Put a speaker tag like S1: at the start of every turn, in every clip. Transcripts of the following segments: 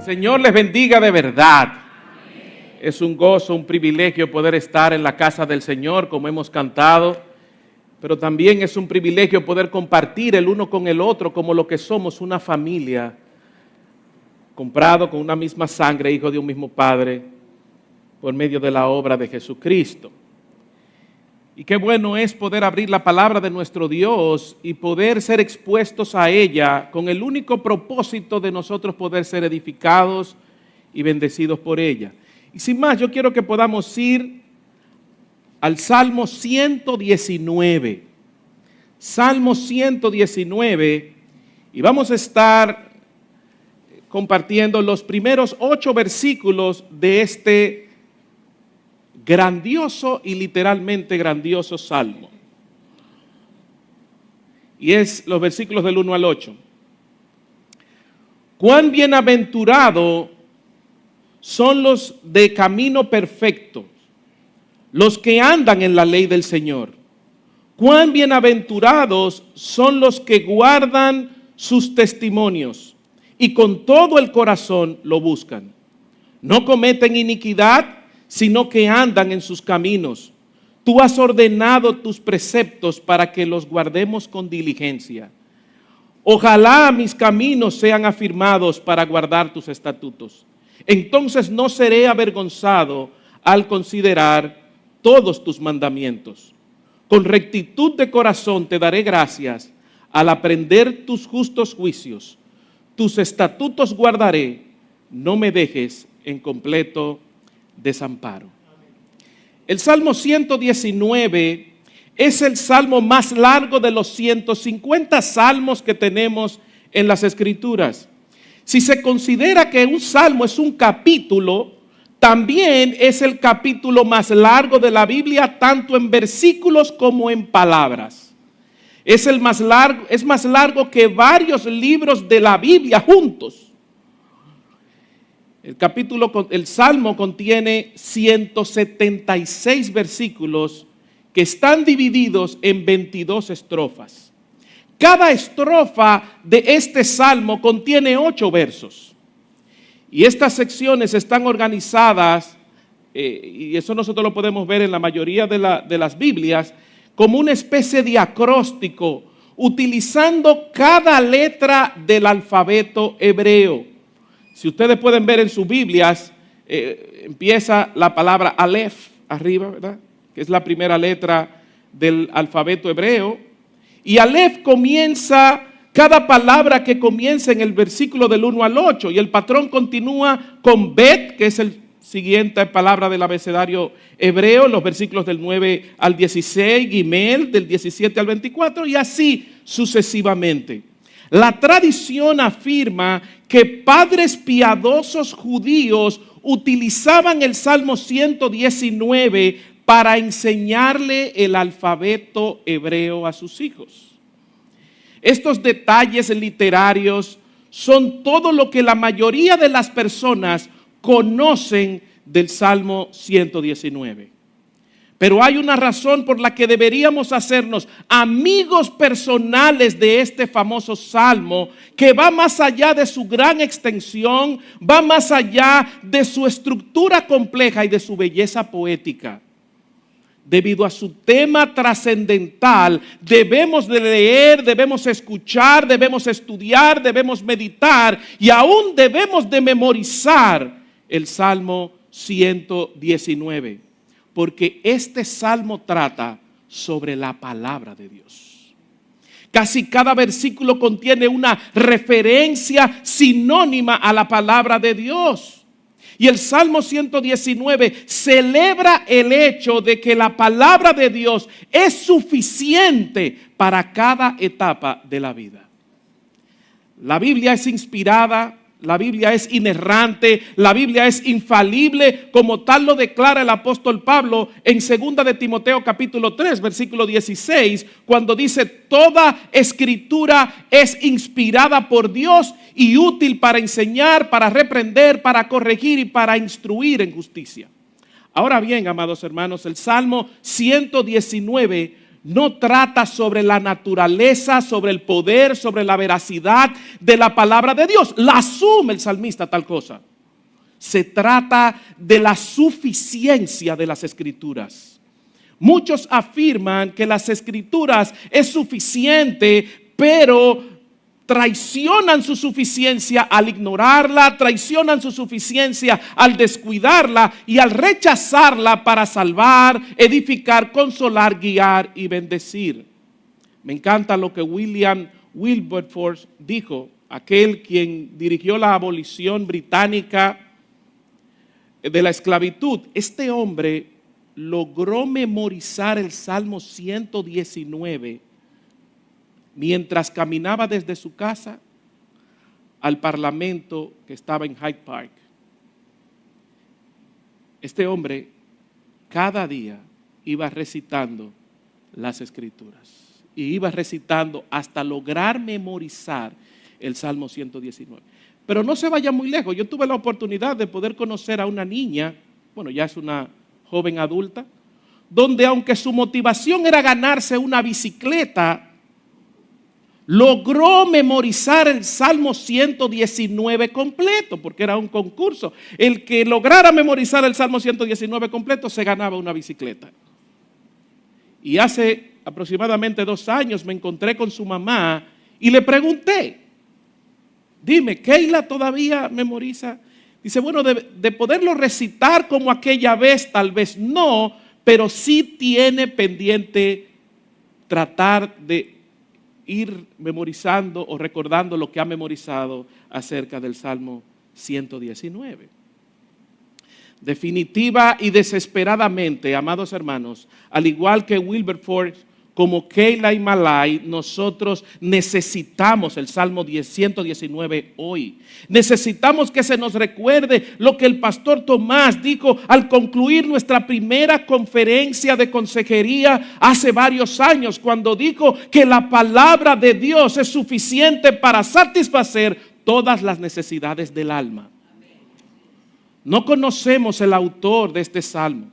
S1: Señor les bendiga de verdad. Es un gozo, un privilegio poder estar en la casa del Señor, como hemos cantado, pero también es un privilegio poder compartir el uno con el otro como lo que somos, una familia, comprado con una misma sangre, hijo de un mismo Padre, por medio de la obra de Jesucristo. Y qué bueno es poder abrir la palabra de nuestro Dios y poder ser expuestos a ella con el único propósito de nosotros poder ser edificados y bendecidos por ella. Y sin más, yo quiero que podamos ir al Salmo 119. Salmo 119, y vamos a estar compartiendo los primeros 8 versículos de este grandioso y literalmente grandioso salmo. Y es los versículos del 1 al 8. Cuán bienaventurado son los de camino perfecto, los que andan en la ley del Señor. Cuán bienaventurados son los que guardan sus testimonios y con todo el corazón lo buscan. No cometen iniquidad, sino que andan en sus caminos. Tú has ordenado tus preceptos para que los guardemos con diligencia. Ojalá mis caminos sean afirmados para guardar tus estatutos. Entonces no seré avergonzado al considerar todos tus mandamientos. Con rectitud de corazón te daré gracias al aprender tus justos juicios. Tus estatutos guardaré, no me dejes en completo desamparo. El Salmo 119 es el salmo más largo de los 150 salmos que tenemos en las Escrituras. Si se considera que un salmo es un capítulo, también es el capítulo más largo de la Biblia, tanto en versículos como en palabras. Es más largo que varios libros de la Biblia juntos. El Salmo contiene 176 versículos que están divididos en 22 estrofas. Cada estrofa de este Salmo contiene 8 versos. Y estas secciones están organizadas, y eso nosotros lo podemos ver en la mayoría de las Biblias, como una especie de acróstico, utilizando cada letra del alfabeto hebreo. Si ustedes pueden ver en sus Biblias, empieza la palabra Aleph arriba, ¿verdad? Que es la primera letra del alfabeto hebreo. Y Aleph comienza, cada palabra que comienza en el versículo del 1 al 8. Y el patrón continúa con Bet, que es el siguiente palabra del abecedario hebreo, los versículos del 9 al 16, Gimel, del 17 al 24, y así sucesivamente. La tradición afirma que padres piadosos judíos utilizaban el Salmo 119 para enseñarle el alfabeto hebreo a sus hijos. Estos detalles literarios son todo lo que la mayoría de las personas conocen del Salmo 119. Pero hay una razón por la que deberíamos hacernos amigos personales de este famoso salmo, que va más allá de su gran extensión, va más allá de su estructura compleja y de su belleza poética. Debido a su tema trascendental, debemos de leer, debemos escuchar, debemos estudiar, debemos meditar y aún debemos de memorizar el Salmo 119. Porque este salmo trata sobre la palabra de Dios. Casi cada versículo contiene una referencia sinónima a la palabra de Dios. Y el Salmo 119 celebra el hecho de que la palabra de Dios es suficiente para cada etapa de la vida. La Biblia es inspirada, la Biblia es inerrante, la Biblia es infalible, como tal lo declara el apóstol Pablo en 2 de Timoteo capítulo 3, versículo 16, cuando dice: toda escritura es inspirada por Dios y útil para enseñar, para reprender, para corregir y para instruir en justicia. Ahora bien, amados hermanos, el Salmo 119 no trata sobre la naturaleza, sobre el poder, sobre la veracidad de la palabra de Dios. La asume el salmista tal cosa. Se trata de la suficiencia de las Escrituras. Muchos afirman que las Escrituras es suficiente, pero traicionan su suficiencia al ignorarla, traicionan su suficiencia al descuidarla y al rechazarla para salvar, edificar, consolar, guiar y bendecir. Me encanta lo que William Wilberforce dijo, aquel quien dirigió la abolición británica de la esclavitud. Este hombre logró memorizar el Salmo 119 mientras caminaba desde su casa al parlamento que estaba en Hyde Park. Este hombre cada día iba recitando las Escrituras y iba recitando hasta lograr memorizar el Salmo 119. Pero no se vaya muy lejos. Yo tuve la oportunidad de poder conocer a una niña, bueno, ya es una joven adulta, donde aunque su motivación era ganarse una bicicleta, logró memorizar el Salmo 119 completo, porque era un concurso. El que lograra memorizar el Salmo 119 completo se ganaba una bicicleta. Y hace aproximadamente 2 años me encontré con su mamá y le pregunté, dime, ¿Keila todavía memoriza? Dice, bueno, de poderlo recitar como aquella vez, tal vez no, pero sí tiene pendiente tratar de ir memorizando o recordando lo que ha memorizado acerca del Salmo 119. Definitiva y desesperadamente, amados hermanos, al igual que Wilberforce, como Keila y Malay, nosotros necesitamos el Salmo 119 hoy. Necesitamos que se nos recuerde lo que el pastor Tomás dijo al concluir nuestra primera conferencia de consejería hace varios años, cuando dijo que la palabra de Dios es suficiente para satisfacer todas las necesidades del alma. No conocemos el autor de este salmo,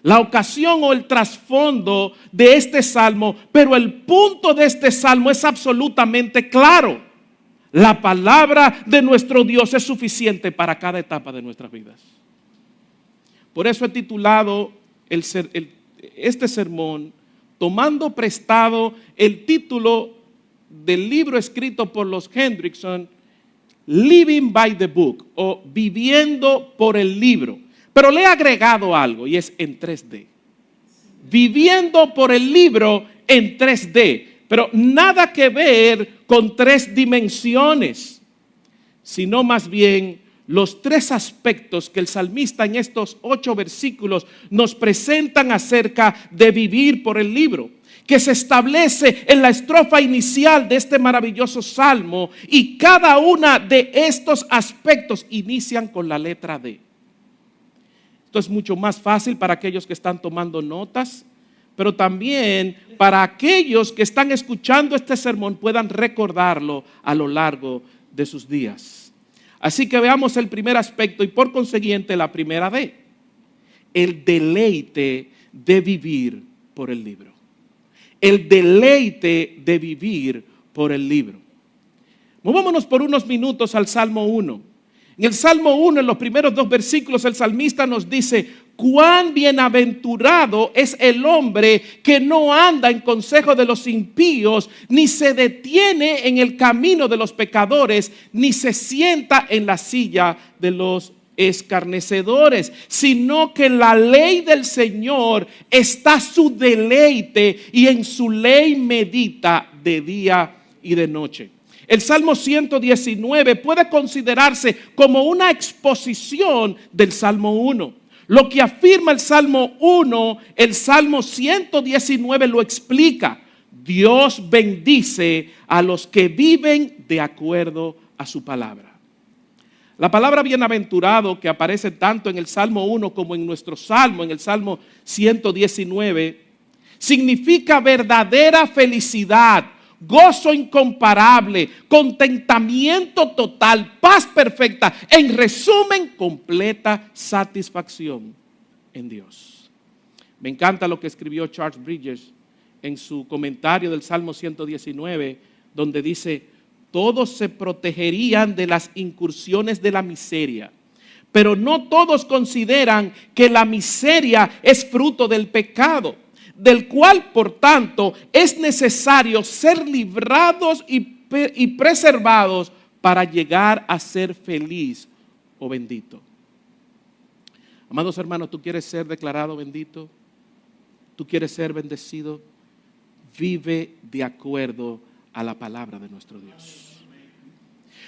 S1: la ocasión o el trasfondo de este salmo, pero el punto de este salmo es absolutamente claro. La palabra de nuestro Dios es suficiente para cada etapa de nuestras vidas. Por eso he titulado este sermón, tomando prestado el título del libro escrito por los Hendrickson, Living by the Book, o Viviendo por el libro. Pero le he agregado algo y es en 3D. Viviendo por el libro en 3D. Pero nada que ver con 3 dimensiones, sino más bien los 3 aspectos que el salmista en estos 8 versículos nos presentan acerca de vivir por el libro, que se establece en la estrofa inicial de este maravilloso salmo, y cada una de estos aspectos inician con la letra D. Esto es mucho más fácil para aquellos que están tomando notas, pero también para aquellos que están escuchando este sermón puedan recordarlo a lo largo de sus días. Así que veamos el primer aspecto y por consiguiente la primera D, el deleite de vivir por el libro. El deleite de vivir por el libro. Movámonos por unos minutos al Salmo 1. En el Salmo 1, en los primeros 2 versículos, el salmista nos dice: cuán bienaventurado es el hombre que no anda en consejo de los impíos, ni se detiene en el camino de los pecadores, ni se sienta en la silla de los escarnecedores, sino que en la ley del Señor está su deleite, y en su ley medita de día y de noche. El Salmo 119 puede considerarse como una exposición del Salmo 1. Lo que afirma el Salmo 1, el Salmo 119 lo explica. Dios bendice a los que viven de acuerdo a su palabra. La palabra bienaventurado, que aparece tanto en el Salmo 1 como en nuestro Salmo, en el Salmo 119, significa verdadera felicidad, gozo incomparable, contentamiento total, paz perfecta, en resumen, completa satisfacción en Dios. Me encanta lo que escribió Charles Bridges en su comentario del Salmo 119, donde dice: todos se protegerían de las incursiones de la miseria, pero no todos consideran que la miseria es fruto del pecado, del cual, por tanto, es necesario ser librados y preservados para llegar a ser feliz o bendito. Amados hermanos, ¿tú quieres ser declarado bendito? ¿Tú quieres ser bendecido? Vive de acuerdo a la palabra de nuestro Dios.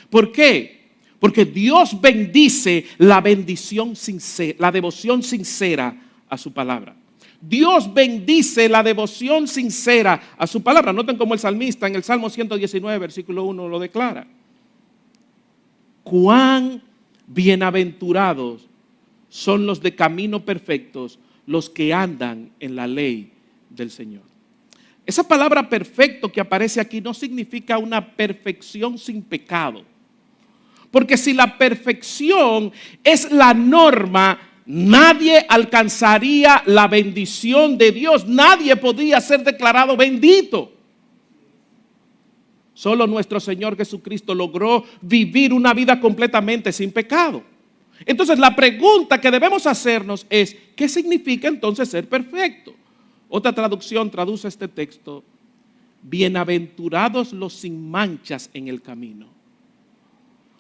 S1: ¿Por qué? Porque Dios bendice la bendición sincera, la devoción sincera a su palabra. Dios bendice la devoción sincera a su palabra. Noten cómo el salmista en el Salmo 119, versículo 1 lo declara. Cuán bienaventurados son los de camino perfectos, los que andan en la ley del Señor. Esa palabra perfecto que aparece aquí no significa una perfección sin pecado. Porque si la perfección es la norma, nadie alcanzaría la bendición de Dios. Nadie podría ser declarado bendito. Solo nuestro Señor Jesucristo logró vivir una vida completamente sin pecado. Entonces la pregunta que debemos hacernos es: ¿qué significa entonces ser perfecto? Otra traducción traduce este texto: bienaventurados los sin manchas en el camino.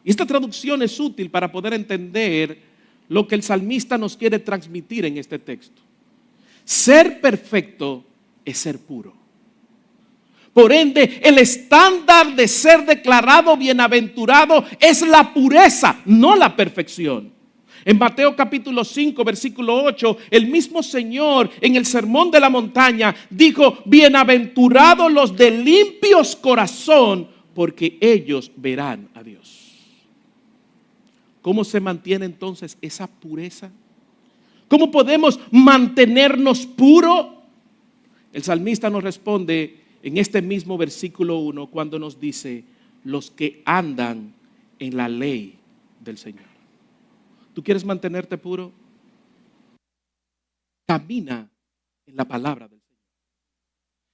S1: Y esta traducción es útil para poder entender lo que el salmista nos quiere transmitir en este texto. Ser perfecto es ser puro. Por ende, el estándar de ser declarado bienaventurado es la pureza, no la perfección. En Mateo capítulo 5, versículo 8, el mismo Señor en el Sermón de la Montaña dijo: bienaventurados los de limpios corazón, porque ellos verán a Dios. ¿Cómo se mantiene entonces esa pureza? ¿Cómo podemos mantenernos puros? El salmista nos responde en este mismo versículo 1 cuando nos dice: los que andan en la ley del Señor. ¿Tú quieres mantenerte puro? Camina en la palabra del Señor.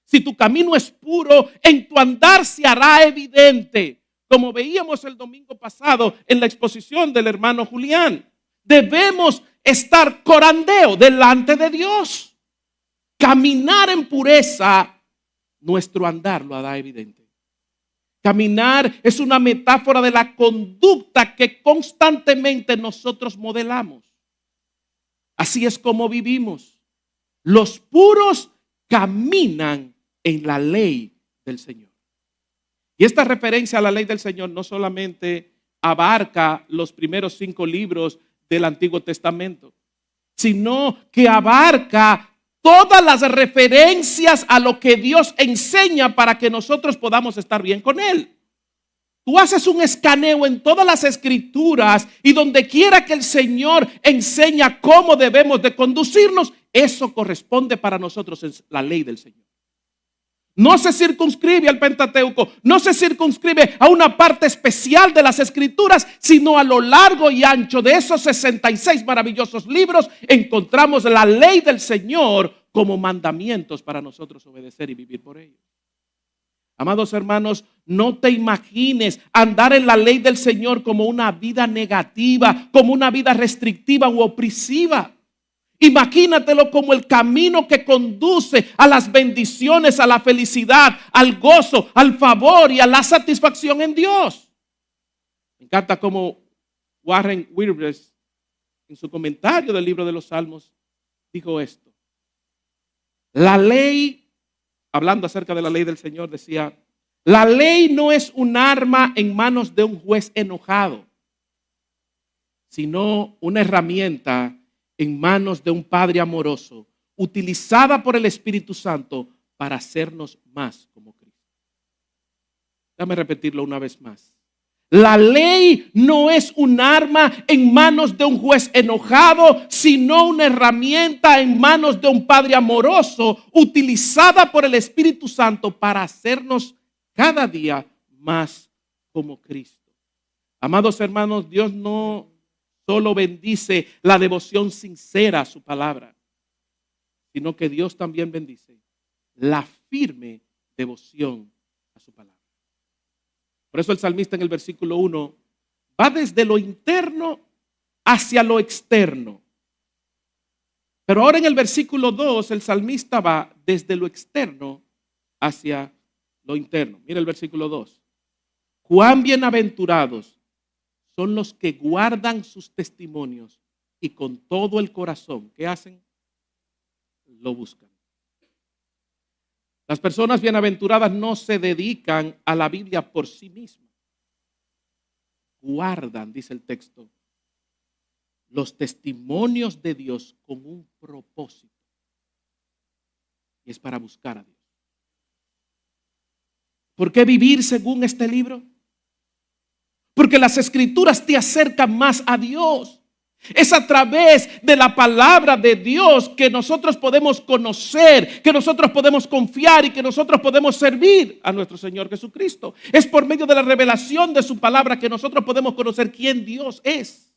S1: Si tu camino es puro, en tu andar se hará evidente. Como veíamos el domingo pasado en la exposición del hermano Julián, debemos estar corandeo delante de Dios. Caminar en pureza, nuestro andar lo hará evidente. Caminar es una metáfora de la conducta que constantemente nosotros modelamos. Así es como vivimos. Los puros caminan en la ley del Señor. Y esta referencia a la ley del Señor no solamente abarca los primeros 5 libros del Antiguo Testamento, sino que abarca todas las referencias a lo que Dios enseña para que nosotros podamos estar bien con Él. Tú haces un escaneo en todas las escrituras y donde quiera que el Señor enseña cómo debemos de conducirnos, eso corresponde para nosotros en la ley del Señor. No se circunscribe al Pentateuco, no se circunscribe a una parte especial de las escrituras, sino a lo largo y ancho de esos 66 maravillosos libros encontramos la ley del Señor como mandamientos para nosotros obedecer y vivir por ellos. Amados hermanos, no te imagines andar en la ley del Señor como una vida negativa, como una vida restrictiva u opresiva. Imagínatelo como el camino que conduce a las bendiciones, a la felicidad, al gozo, al favor y a la satisfacción en Dios. Me encanta como Warren Wiersbe en su comentario del libro de los Salmos dijo esto. La ley, hablando acerca de la ley del Señor, decía: la ley no es un arma en manos de un juez enojado, sino una herramienta en manos de un Padre amoroso, utilizada por el Espíritu Santo para hacernos más como Cristo. Déjame repetirlo una vez más. La ley no es un arma en manos de un juez enojado, sino una herramienta en manos de un Padre amoroso, utilizada por el Espíritu Santo para hacernos cada día más como Cristo. Amados hermanos, Dios no solo bendice la devoción sincera a su palabra, sino que Dios también bendice la firme devoción a su palabra. Por eso el salmista en el versículo 1 va desde lo interno hacia lo externo. Pero ahora en el versículo 2 el salmista va desde lo externo hacia lo interno. Mira el versículo 2. Cuán bienaventurados son los que guardan sus testimonios y con todo el corazón, ¿qué hacen? Lo buscan. Las personas bienaventuradas no se dedican a la Biblia por sí mismas. Guardan, dice el texto, los testimonios de Dios con un propósito. Y es para buscar a Dios. ¿Por qué vivir según este libro? Porque las escrituras te acercan más a Dios. Es a través de la palabra de Dios que nosotros podemos conocer, que nosotros podemos confiar y que nosotros podemos servir a nuestro Señor Jesucristo. Es por medio de la revelación de su palabra que nosotros podemos conocer quién Dios es.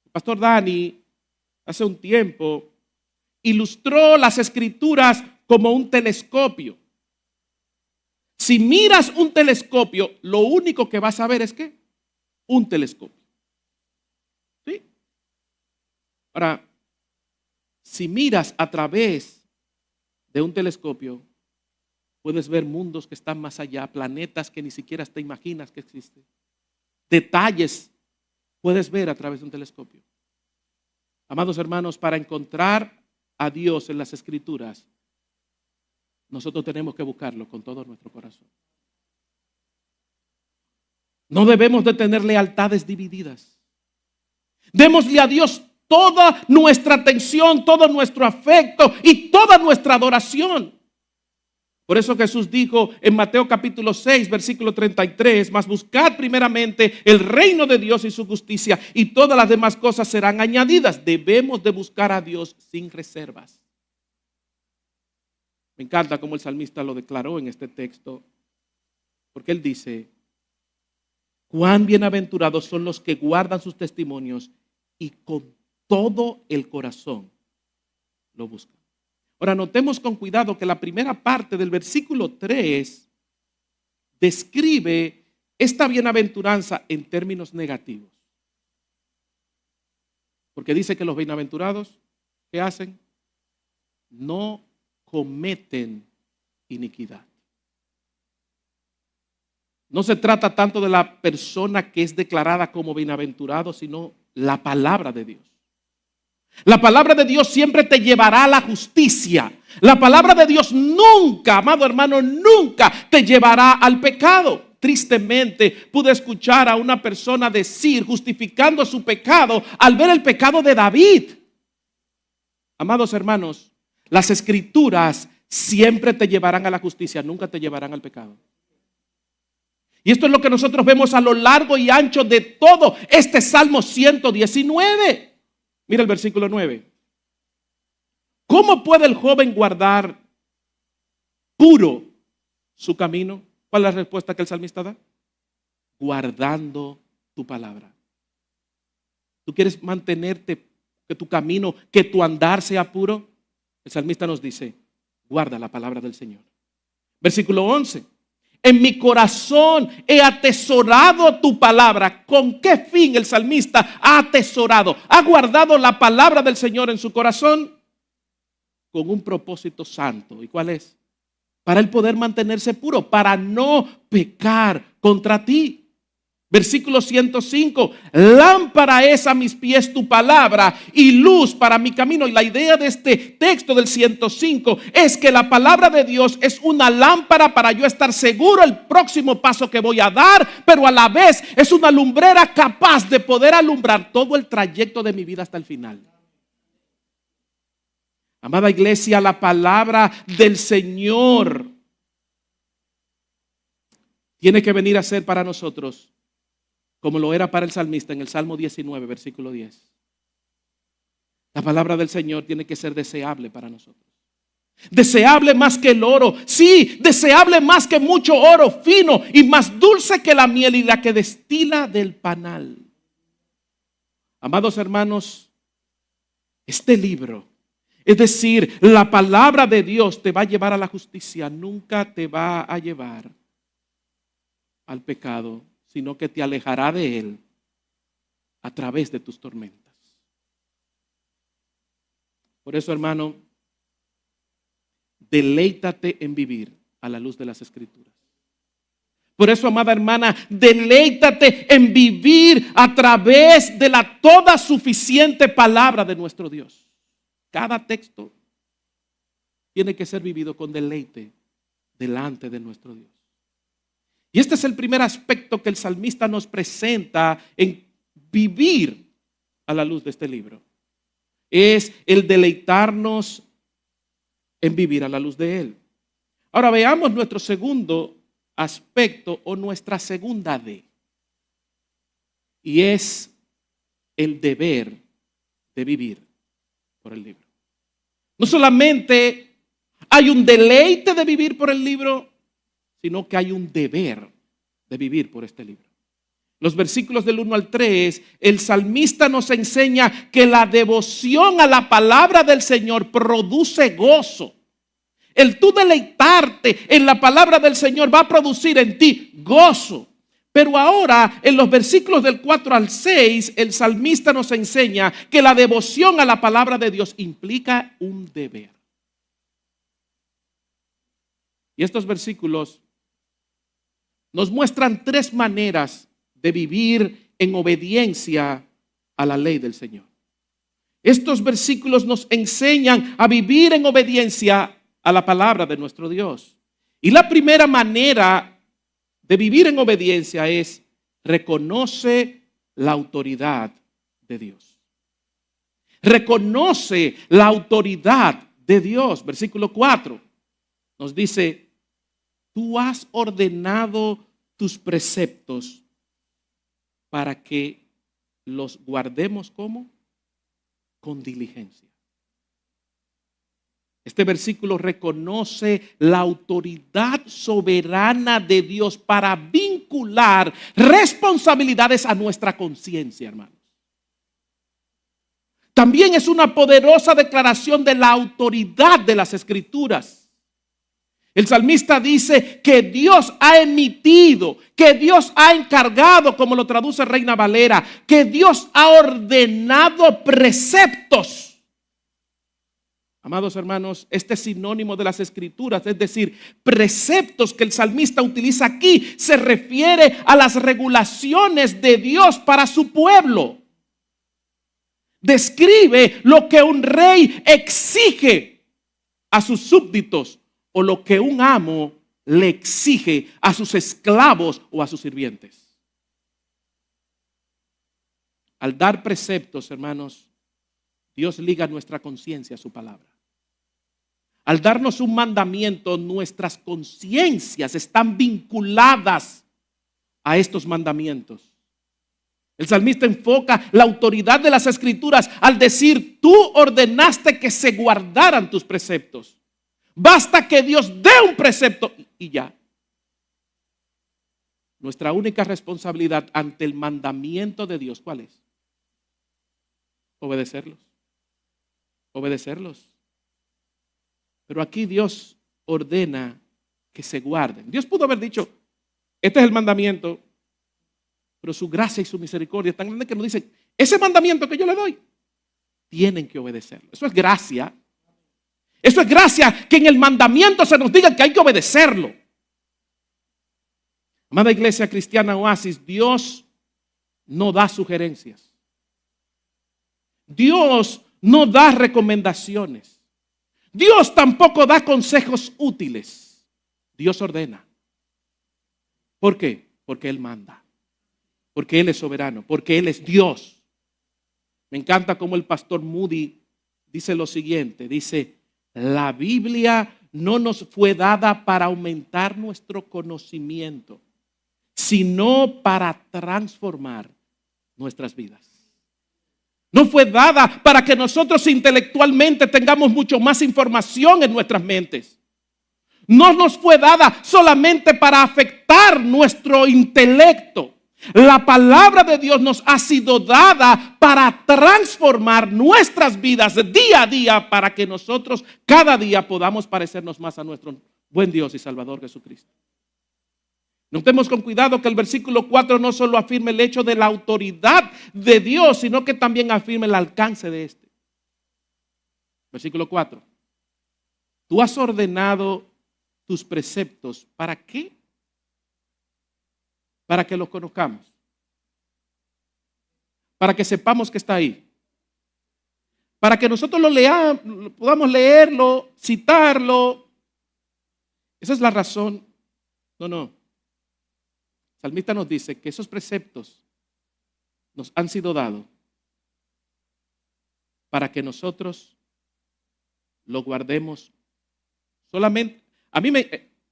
S1: El pastor Dani hace un tiempo ilustró las escrituras como un telescopio. Si miras un telescopio, lo único que vas a ver es ¿qué? Un telescopio. ¿Sí? Ahora, si miras a través de un telescopio, puedes ver mundos que están más allá, planetas que ni siquiera te imaginas que existen. Detalles puedes ver a través de un telescopio. Amados hermanos, para encontrar a Dios en las escrituras, nosotros tenemos que buscarlo con todo nuestro corazón. No debemos de tener lealtades divididas. Démosle a Dios toda nuestra atención, todo nuestro afecto y toda nuestra adoración. Por eso Jesús dijo en Mateo capítulo 6, versículo 33, mas buscad primeramente el reino de Dios y su justicia y todas las demás cosas serán añadidas. Debemos de buscar a Dios sin reservas. Me encanta cómo el salmista lo declaró en este texto, porque él dice, cuán bienaventurados son los que guardan sus testimonios y con todo el corazón lo buscan. Ahora notemos con cuidado que la primera parte del versículo 3 describe esta bienaventuranza en términos negativos. Porque dice que los bienaventurados, ¿qué hacen? No cometen iniquidad. No se trata tanto de la persona que es declarada como bienaventurado, sino la palabra de Dios. La palabra de Dios siempre te llevará a la justicia. La palabra de Dios nunca, amado hermano, nunca te llevará al pecado. Tristemente pude escuchar a una persona decir, justificando su pecado, al ver el pecado de David. Amados hermanos, las escrituras siempre te llevarán a la justicia, nunca te llevarán al pecado. Y esto es lo que nosotros vemos a lo largo y ancho de todo este Salmo 119. Mira el versículo 9. ¿Cómo puede el joven guardar puro su camino? ¿Cuál es la respuesta que el salmista da? Guardando tu palabra. ¿Tú quieres mantenerte, que tu camino, que tu andar sea puro? El salmista nos dice, guarda la palabra del Señor. Versículo 11. En mi corazón he atesorado tu palabra. ¿Con qué fin el salmista ha atesorado? Ha guardado la palabra del Señor en su corazón con un propósito santo. ¿Y cuál es? Para él poder mantenerse puro, para no pecar contra ti. Versículo 105, lámpara es a mis pies tu palabra y luz para mi camino. Y la idea de este texto del 105 es que la palabra de Dios es una lámpara para yo estar seguro el próximo paso que voy a dar, pero a la vez es una lumbrera capaz de poder alumbrar todo el trayecto de mi vida hasta el final. Amada iglesia, la palabra del Señor tiene que venir a ser para nosotros como lo era para el salmista en el Salmo 19, versículo 10. La palabra del Señor tiene que ser deseable para nosotros. Deseable más que el oro. Sí, deseable más que mucho oro fino y más dulce que la miel y la que destila del panal. Amados hermanos, este libro Es decir, la palabra de Dios te va a llevar a la justicia, nunca te va a llevar al pecado, sino que te alejará de él a través de tus tormentas. Por eso, hermano, deleítate en vivir a la luz de las Escrituras. Por eso, amada hermana, deleítate en vivir a través de la toda suficiente palabra de nuestro Dios. Cada texto tiene que ser vivido con deleite delante de nuestro Dios. Y este es el primer aspecto que el salmista nos presenta en vivir a la luz de este libro. Es el deleitarnos en vivir a la luz de él. Ahora veamos nuestro segundo aspecto o nuestra segunda D. Y es el deber de vivir por el libro. No solamente hay un deleite de vivir por el libro, sino que hay un deber de vivir por este libro. Los versículos del 1 al 3, el salmista nos enseña que la devoción a la palabra del Señor produce gozo. El tú deleitarte en la palabra del Señor va a producir en ti gozo. Pero ahora, en los versículos del 4 al 6, el salmista nos enseña que la devoción a la palabra de Dios implica un deber. Y estos versículos nos muestran tres maneras de vivir en obediencia a la ley del Señor. Estos versículos nos enseñan a vivir en obediencia a la palabra de nuestro Dios. Y la primera manera de vivir en obediencia es reconoce la autoridad de Dios. Reconoce la autoridad de Dios. Versículo 4 nos dice: tú has ordenado tus preceptos para que los guardemos ¿cómo? Con diligencia. Este versículo reconoce la autoridad soberana de Dios para vincular responsabilidades a nuestra conciencia, hermanos. También es una poderosa declaración de la autoridad de las Escrituras. El salmista dice que Dios ha emitido, que Dios ha encargado, como lo traduce Reina Valera, que Dios ha ordenado preceptos. Amados hermanos, este es sinónimo de las Escrituras, es decir, preceptos que el salmista utiliza aquí se refiere a las regulaciones de Dios para su pueblo. Describe lo que un rey exige a sus súbditos o lo que un amo le exige a sus esclavos o a sus sirvientes. Al dar preceptos, hermanos, Dios liga nuestra conciencia a su palabra. Al darnos un mandamiento, nuestras conciencias están vinculadas a estos mandamientos. El salmista enfoca la autoridad de las Escrituras al decir: tú ordenaste que se guardaran tus preceptos. Basta que Dios dé un precepto y ya. Nuestra única responsabilidad ante el mandamiento de Dios, ¿cuál es? Obedecerlos. Obedecerlos. Pero aquí Dios ordena que se guarden. Dios pudo haber dicho: este es el mandamiento, pero su gracia y su misericordia es tan grande que nos dicen: ese mandamiento que yo le doy, tienen que obedecerlo. Eso es gracia. Eso es gracia, que en el mandamiento se nos diga que hay que obedecerlo. Amada iglesia cristiana Oasis, Dios no da sugerencias. Dios no da recomendaciones. Dios tampoco da consejos útiles. Dios ordena. ¿Por qué? Porque Él manda. Porque Él es soberano. Porque Él es Dios. Me encanta cómo el pastor Moody dice lo siguiente. Dice: la Biblia no nos fue dada para aumentar nuestro conocimiento, sino para transformar nuestras vidas. No fue dada para que nosotros intelectualmente tengamos mucho más información en nuestras mentes. No nos fue dada solamente para afectar nuestro intelecto. La palabra de Dios nos ha sido dada para transformar nuestras vidas día a día para que nosotros cada día podamos parecernos más a nuestro buen Dios y Salvador Jesucristo. Notemos con cuidado que el versículo 4 no solo afirma el hecho de la autoridad de Dios, sino que también afirma el alcance de este. Versículo 4. Tú has ordenado tus preceptos. ¿Para qué? Para que los conozcamos. Para que sepamos que está ahí. Para que nosotros lo leamos, podamos leerlo, citarlo. Esa es la razón. No. El salmista nos dice que esos preceptos nos han sido dados para que nosotros lo guardemos solamente.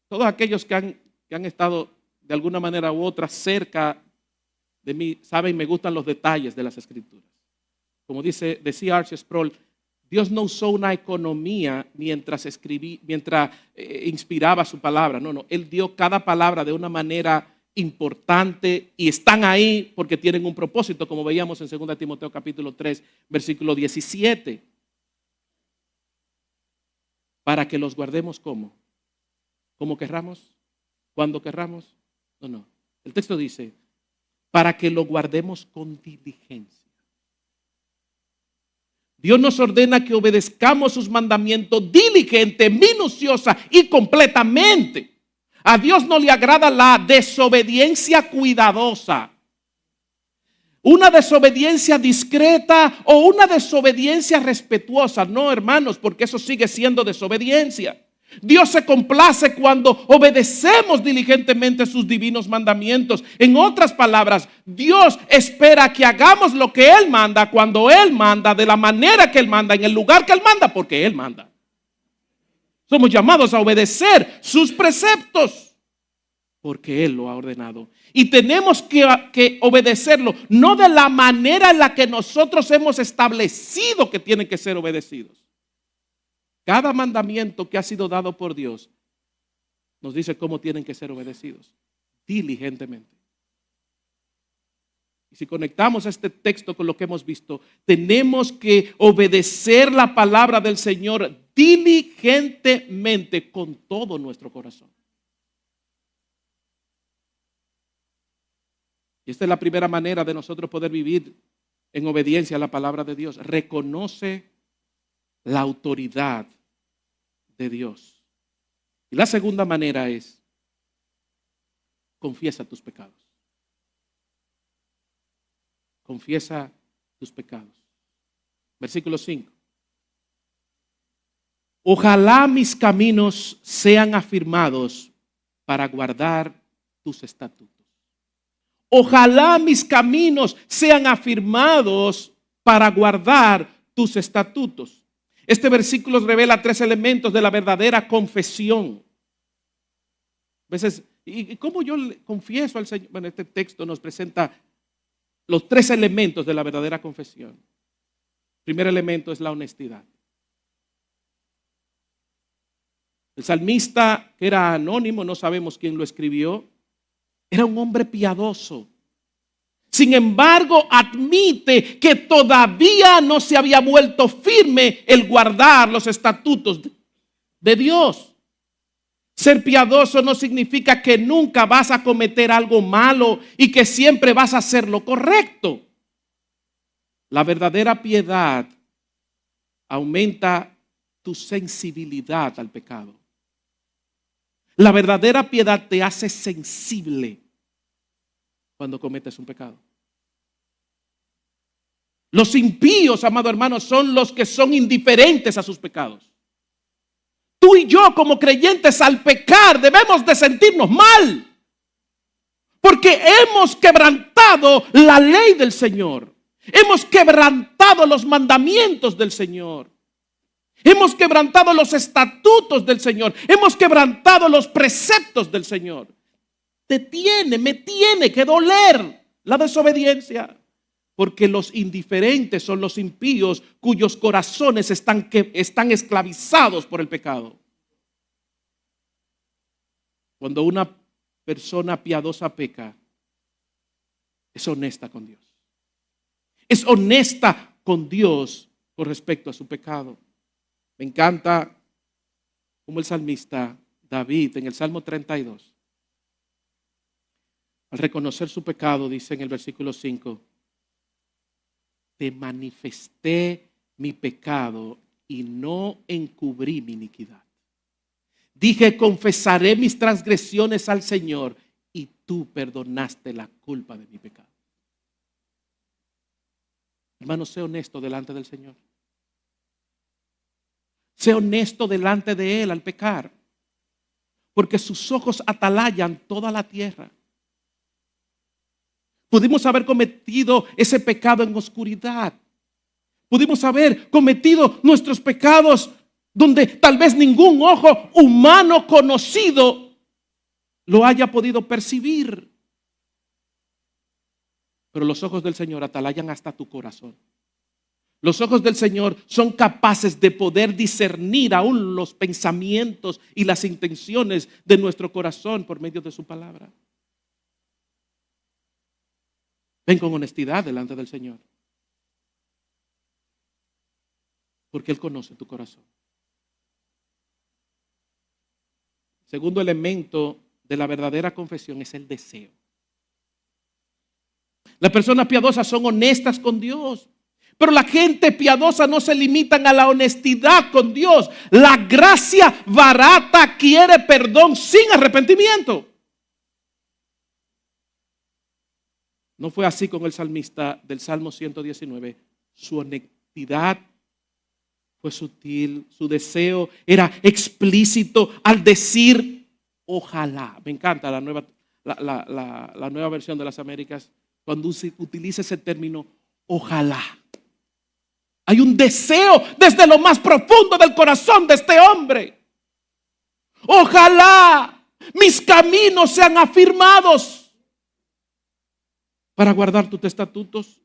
S1: Todos aquellos que han estado de alguna manera u otra cerca de mí, saben, me gustan los detalles de las Escrituras. Como decía Archie Sproul, Dios no usó una economía mientras inspiraba su palabra. No, Él dio cada palabra de una manera importante y están ahí porque tienen un propósito, como veíamos en 2 Timoteo capítulo 3, versículo 17. Para que los guardemos ¿cómo? ¿Cómo querramos? ¿Cuándo querramos? No. El texto dice, para que lo guardemos con diligencia. Dios nos ordena que obedezcamos sus mandamientos diligente, minuciosa y completamente. A Dios no le agrada la desobediencia cuidadosa. Una desobediencia discreta o una desobediencia respetuosa. No, hermanos, porque eso sigue siendo desobediencia. Dios se complace cuando obedecemos diligentemente sus divinos mandamientos. En otras palabras, Dios espera que hagamos lo que Él manda, cuando Él manda, de la manera que Él manda, en el lugar que Él manda, porque Él manda. Somos llamados a obedecer sus preceptos porque Él lo ha ordenado. Y tenemos que obedecerlo, no de la manera en la que nosotros hemos establecido que tienen que ser obedecidos. Cada mandamiento que ha sido dado por Dios nos dice cómo tienen que ser obedecidos, diligentemente. Y si conectamos este texto con lo que hemos visto, tenemos que obedecer la palabra del Señor diligentemente con todo nuestro corazón. Y esta es la primera manera de nosotros poder vivir en obediencia a la palabra de Dios. Reconoce la autoridad de Dios. Y la segunda manera es, confiesa tus pecados. Confiesa tus pecados. Versículo 5. Ojalá mis caminos sean afirmados para guardar tus estatutos. Ojalá mis caminos sean afirmados para guardar tus estatutos. Este versículo revela 3 elementos de la verdadera confesión. A veces, ¿y cómo yo le confieso al Señor? Bueno, este texto nos presenta los 3 elementos de la verdadera confesión. El primer elemento es la honestidad. El salmista, que era anónimo, no sabemos quién lo escribió, era un hombre piadoso. Sin embargo, admite que todavía no se había vuelto firme el guardar los estatutos de Dios. Ser piadoso no significa que nunca vas a cometer algo malo y que siempre vas a hacer lo correcto. La verdadera piedad aumenta tu sensibilidad al pecado. La verdadera piedad te hace sensible cuando cometes un pecado. Los impíos, amado hermano, son los que son indiferentes a sus pecados. Tú y yo, como creyentes, al pecar debemos de sentirnos mal, porque hemos quebrantado la ley del Señor. Hemos quebrantado los mandamientos del Señor. Hemos quebrantado los estatutos del Señor. Hemos quebrantado los preceptos del Señor. Me tiene que doler la desobediencia. Porque los indiferentes son los impíos cuyos corazones están esclavizados por el pecado. Cuando una persona piadosa peca, es honesta con Dios. Es honesta con Dios con respecto a su pecado. Me encanta como el salmista David en el Salmo 32, al reconocer su pecado, dice en el versículo 5, te manifesté mi pecado y no encubrí mi iniquidad. Dije, confesaré mis transgresiones al Señor y tú perdonaste la culpa de mi pecado. Hermano, sé honesto delante del Señor. Sé honesto delante de Él al pecar, porque sus ojos atalayan toda la tierra. Pudimos haber cometido ese pecado en oscuridad. Pudimos haber cometido nuestros pecados donde tal vez ningún ojo humano conocido lo haya podido percibir. Pero los ojos del Señor atalayan hasta tu corazón. Los ojos del Señor son capaces de poder discernir aún los pensamientos y las intenciones de nuestro corazón por medio de su palabra. Ven con honestidad delante del Señor, porque Él conoce tu corazón. Segundo elemento de la verdadera confesión es el deseo. Las personas piadosas son honestas con Dios, pero la gente piadosa no se limitan a la honestidad con Dios. La gracia barata quiere perdón sin arrepentimiento. No fue así con el salmista del Salmo 119. Su honestidad fue sutil, su deseo era explícito al decir ojalá. Me encanta la nueva versión de las Américas cuando se utiliza ese término ojalá. Hay un deseo desde lo más profundo del corazón de este hombre. Ojalá mis caminos sean afirmados para guardar tus estatutos.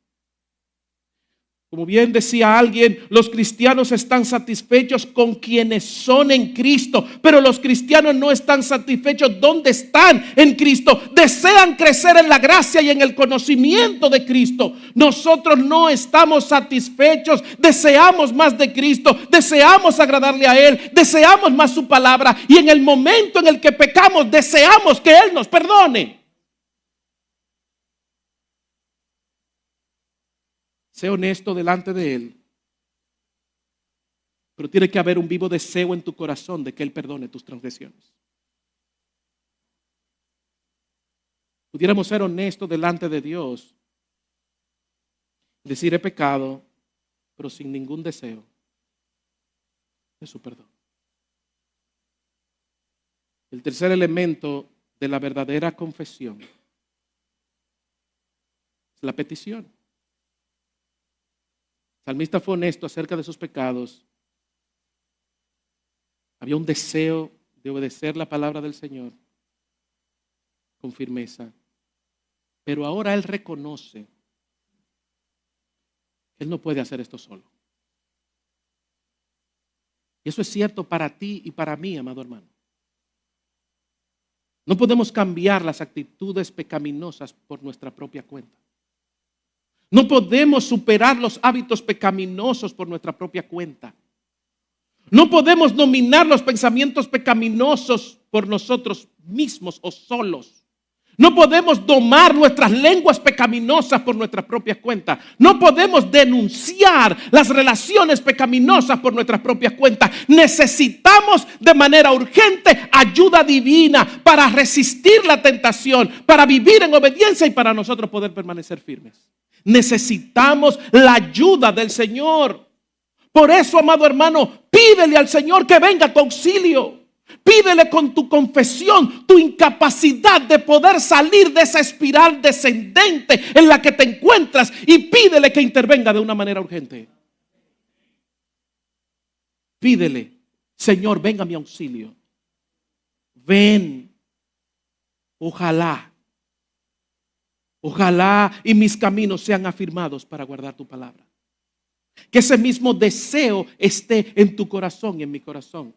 S1: Como bien decía alguien, los cristianos están satisfechos con quienes son en Cristo, pero los cristianos no están satisfechos donde están en Cristo. Desean crecer en la gracia y en el conocimiento de Cristo. Nosotros no estamos satisfechos, deseamos más de Cristo, deseamos agradarle a Él, deseamos más su palabra y en el momento en el que pecamos deseamos que Él nos perdone. Sé honesto delante de Él, pero tiene que haber un vivo deseo en tu corazón de que Él perdone tus transgresiones. Pudiéramos ser honestos delante de Dios, decir he pecado, pero sin ningún deseo de su perdón. El tercer elemento de la verdadera confesión es la petición. El salmista fue honesto acerca de sus pecados. Había un deseo de obedecer la palabra del Señor con firmeza. Pero ahora él reconoce que él no puede hacer esto solo. Y eso es cierto para ti y para mí, amado hermano. No podemos cambiar las actitudes pecaminosas por nuestra propia cuenta. No podemos superar los hábitos pecaminosos por nuestra propia cuenta. No podemos dominar los pensamientos pecaminosos por nosotros mismos o solos. No podemos domar nuestras lenguas pecaminosas por nuestra propia cuenta. No podemos denunciar las relaciones pecaminosas por nuestra propia cuenta. Necesitamos de manera urgente ayuda divina para resistir la tentación, para vivir en obediencia y para nosotros poder permanecer firmes. Necesitamos la ayuda del Señor. Por eso, amado hermano, pídele al Señor que venga a tu auxilio. Pídele con tu confesión tu incapacidad de poder salir de esa espiral descendente en la que te encuentras y pídele que intervenga de una manera urgente. Pídele, Señor, venga a mi auxilio. Ven, ojalá y mis caminos sean afirmados para guardar tu palabra. Que ese mismo deseo esté en tu corazón y en mi corazón.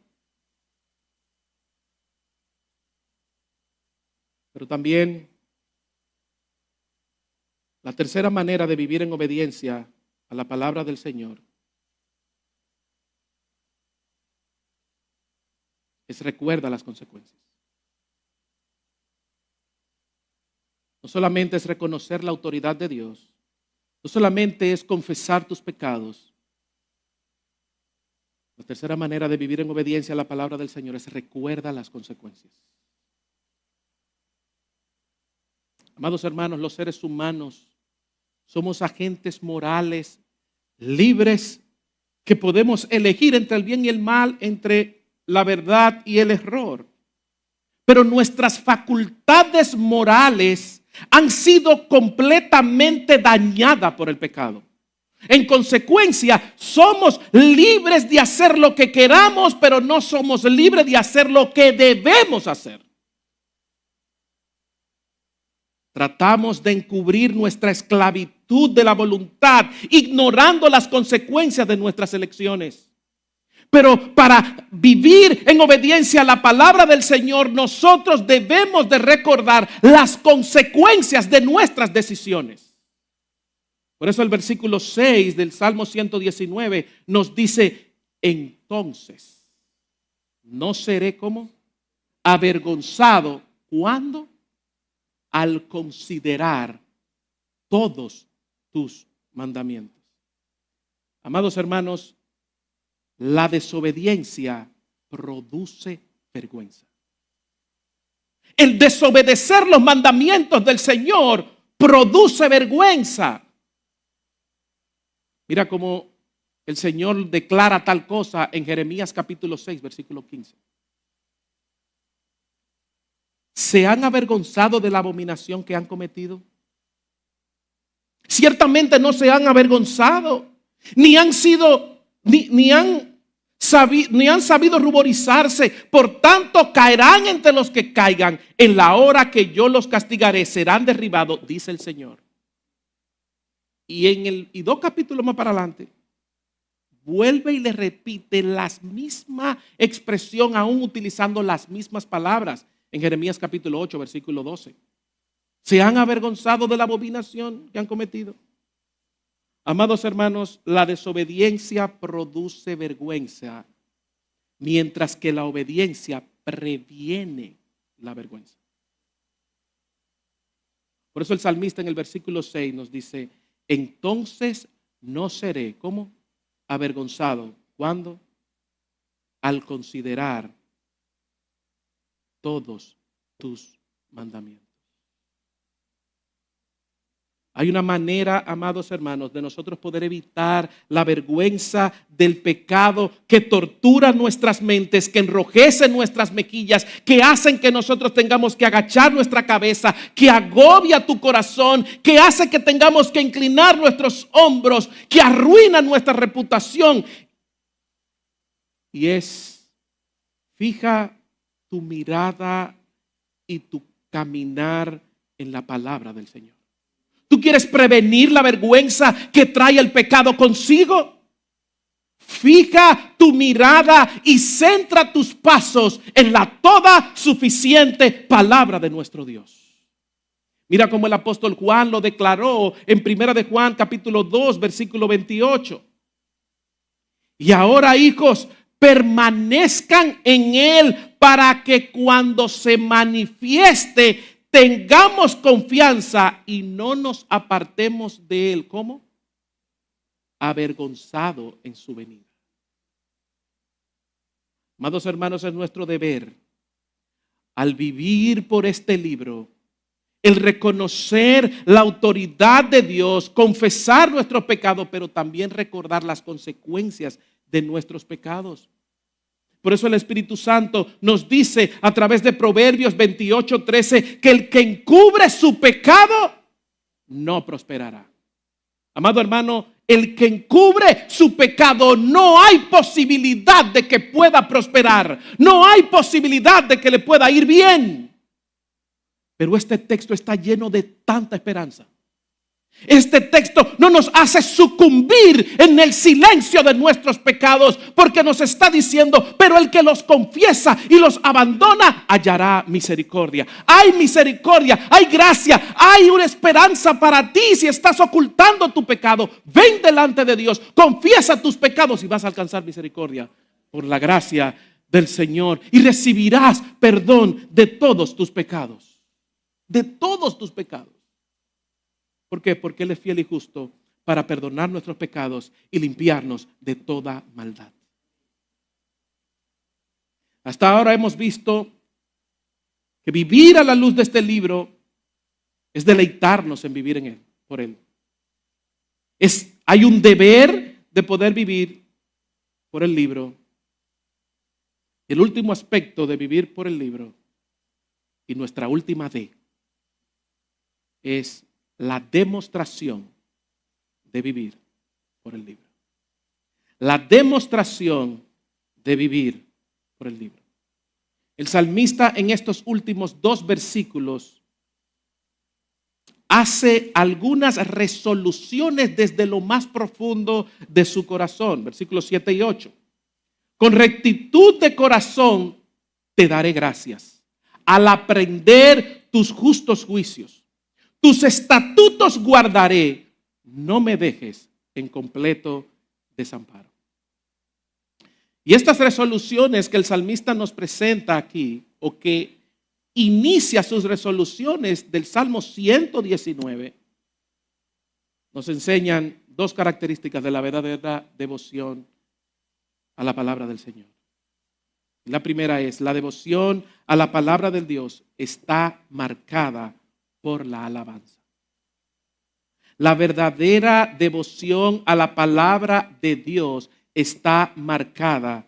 S1: Pero también La tercera manera de vivir en obediencia a la palabra del Señor es recuerda las consecuencias. No solamente es reconocer la autoridad de Dios, no solamente es confesar tus pecados. La tercera manera de vivir en obediencia a la palabra del Señor es recuerda las consecuencias. Amados hermanos, los seres humanos somos agentes morales libres que podemos elegir entre el bien y el mal, entre la verdad y el error. Pero nuestras facultades morales han sido completamente dañadas por el pecado. En consecuencia, somos libres de hacer lo que queramos, pero no somos libres de hacer lo que debemos hacer. Tratamos de encubrir nuestra esclavitud de la voluntad, ignorando las consecuencias de nuestras elecciones. Pero para vivir en obediencia a la palabra del Señor, nosotros debemos de recordar las consecuencias de nuestras decisiones. Por eso el versículo 6 del Salmo 119 nos dice, entonces, no seré como avergonzado. ¿Cuándo? Al considerar todos tus mandamientos. Amados hermanos, la desobediencia produce vergüenza. El desobedecer los mandamientos del Señor produce vergüenza. Mira cómo el Señor declara tal cosa en Jeremías capítulo 6, versículo 15. ¿Se han avergonzado de la abominación que han cometido? Ciertamente no se han avergonzado, ni han sabido ruborizarse. Por tanto, caerán entre los que caigan. En la hora que yo los castigaré, serán derribados, dice el Señor. Y dos capítulos más para adelante, vuelve y le repite la misma expresión, aún utilizando las mismas palabras. En Jeremías capítulo 8, versículo 12. ¿Se han avergonzado de la abominación que han cometido? Amados hermanos, la desobediencia produce vergüenza, mientras que la obediencia previene la vergüenza. Por eso el salmista en el versículo 6 nos dice, entonces no seré, ¿cómo? Avergonzado. ¿Cuándo? Al considerar todos tus mandamientos. Hay una manera, amados hermanos, de nosotros poder evitar la vergüenza del pecado que tortura nuestras mentes, que enrojece nuestras mejillas, que hacen que nosotros tengamos que agachar nuestra cabeza, que agobia tu corazón, que hace que tengamos que inclinar nuestros hombros, que arruina nuestra reputación. Y es, fija tu mirada y tu caminar en la palabra del Señor. ¿Tú quieres prevenir la vergüenza que trae el pecado consigo? Fija tu mirada y centra tus pasos en la toda suficiente palabra de nuestro Dios. Mira cómo el apóstol Juan lo declaró en 1 de Juan capítulo 2 versículo 28. Y ahora, hijos, permanezcan en Él para que cuando se manifieste tengamos confianza y no nos apartemos de Él. ¿Cómo? Avergonzado en su venida. Amados hermanos, es nuestro deber, al vivir por este libro, el reconocer la autoridad de Dios, confesar nuestros pecados, pero también recordar las consecuencias de nuestros pecados. Por eso el Espíritu Santo nos dice a través de Proverbios 28:13 que el que encubre su pecado no prosperará. Amado hermano, el que encubre su pecado no hay posibilidad de que pueda prosperar. No hay posibilidad de que le pueda ir bien. Pero este texto está lleno de tanta esperanza. Este texto no nos hace sucumbir en el silencio de nuestros pecados, porque nos está diciendo, pero el que los confiesa y los abandona hallará misericordia. Hay misericordia, hay gracia, hay una esperanza para ti. Si estás ocultando tu pecado, ven delante de Dios, confiesa tus pecados y vas a alcanzar misericordia por la gracia del Señor, y recibirás perdón de todos tus pecados. De todos tus pecados. ¿Por qué? Porque Él es fiel y justo para perdonar nuestros pecados y limpiarnos de toda maldad. Hasta ahora hemos visto que vivir a la luz de este libro es deleitarnos en vivir en Él, por Él. Hay un deber de poder vivir por el libro. El último aspecto de vivir por el libro y nuestra última D es la demostración de vivir por el libro. La demostración de vivir por el libro. El salmista en estos últimos 2 versículos hace algunas resoluciones desde lo más profundo de su corazón. Versículos 7 y 8. Con rectitud de corazón te daré gracias al aprender tus justos juicios. Tus estatutos guardaré, no me dejes en completo desamparo. Y estas resoluciones que el salmista nos presenta aquí, o que inicia sus resoluciones del Salmo 119, nos enseñan 2 características de la verdadera devoción a la palabra del Señor. La primera es, la devoción a la palabra del Dios está marcada por la alabanza. La verdadera devoción a la palabra de Dios está marcada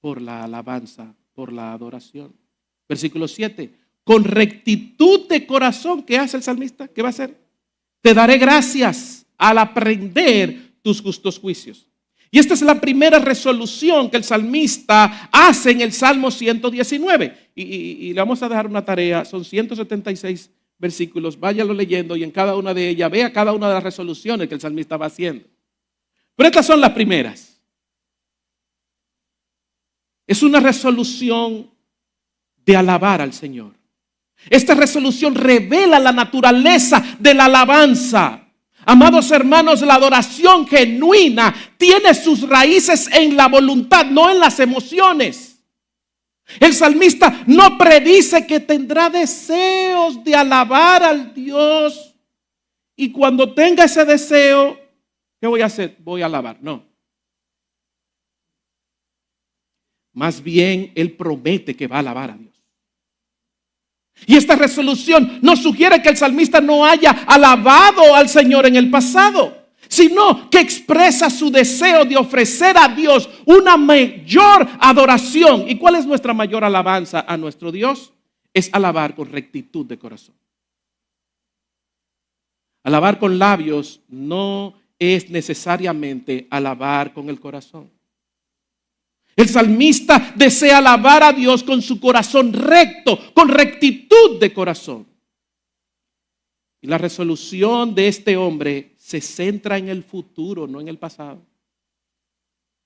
S1: por la alabanza, por la adoración. Versículo 7. Con rectitud de corazón, ¿qué hace el salmista? ¿Qué va a hacer? Te daré gracias al aprender tus justos juicios. Y esta es la primera resolución que el salmista hace en el Salmo 119. Y le vamos a dejar una tarea, son 176 versículos, váyalo leyendo y en cada una de ellas vea cada una de las resoluciones que el salmista va haciendo. Pero estas son las primeras. Es una resolución de alabar al Señor. Esta resolución revela la naturaleza de la alabanza. Amados hermanos, la adoración genuina tiene sus raíces en la voluntad, no en las emociones. El salmista no predice que tendrá deseos de alabar al Dios. Y cuando tenga ese deseo, ¿qué voy a hacer? Voy a alabar. No. Más bien, él promete que va a alabar a Dios. Y esta resolución nos sugiere que el salmista no haya alabado al Señor en el pasado, sino que expresa su deseo de ofrecer a Dios una mayor adoración. ¿Y cuál es nuestra mayor alabanza a nuestro Dios? Es alabar con rectitud de corazón. Alabar con labios no es necesariamente alabar con el corazón. El salmista desea alabar a Dios con su corazón recto, con rectitud de corazón. Y la resolución de este hombre se centra en el futuro, no en el pasado.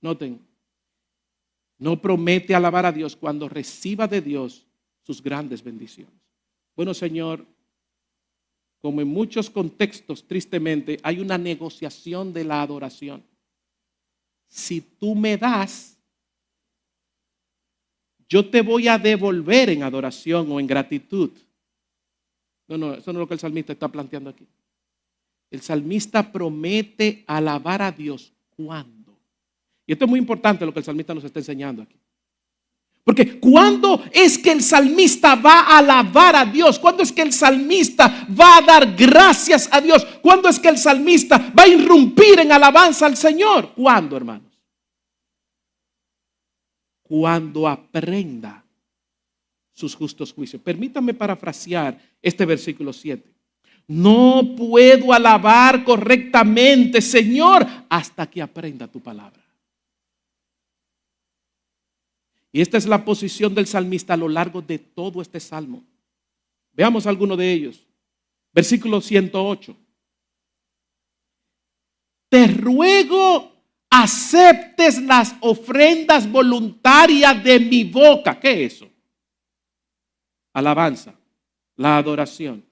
S1: Noten, no promete alabar a Dios cuando reciba de Dios sus grandes bendiciones. Bueno, Señor, como en muchos contextos, tristemente, hay una negociación de la adoración. Si tú me das, yo te voy a devolver en adoración o en gratitud. No, eso no es lo que el salmista está planteando aquí. El salmista promete alabar a Dios. ¿Cuándo? Y esto es muy importante lo que el salmista nos está enseñando aquí. Porque ¿cuándo es que el salmista va a alabar a Dios? ¿Cuándo es que el salmista va a dar gracias a Dios? ¿Cuándo es que el salmista va a irrumpir en alabanza al Señor? ¿Cuándo, hermanos? Cuando aprenda sus justos juicios. Permítame parafrasear este versículo 7. No puedo alabar correctamente, Señor, hasta que aprenda tu palabra. Y esta es la posición del salmista a lo largo de todo este salmo. Veamos alguno de ellos. Versículo 108. te ruego aceptes las ofrendas voluntarias de mi boca. ¿Qué es eso? Alabanza, la adoración.